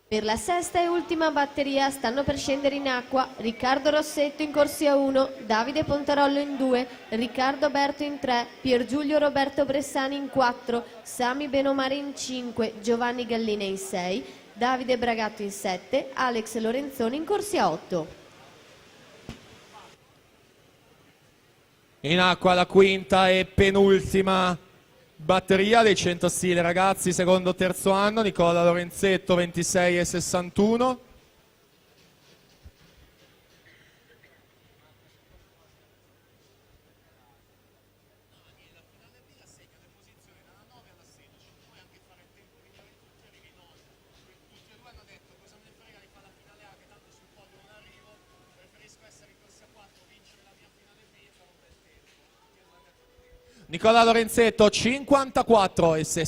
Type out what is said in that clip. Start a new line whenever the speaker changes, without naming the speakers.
Per la sesta e ultima batteria stanno per scendere in acqua Riccardo Rossetto in corsia 1, Davide Pontarollo in 2, Riccardo Berto in 3, Piergiulio Roberto Bressani in 4, Sami Benomare in 5, Giovanni Gallina in 6, Davide Bragatto in 7, Alex Lorenzoni in corsia 8.
In acqua la quinta e penultima batteria dei 100 stile ragazzi, secondo terzo anno, Nicola Lorenzetto 26 e 61. Nicola Lorenzetto 54 e 61.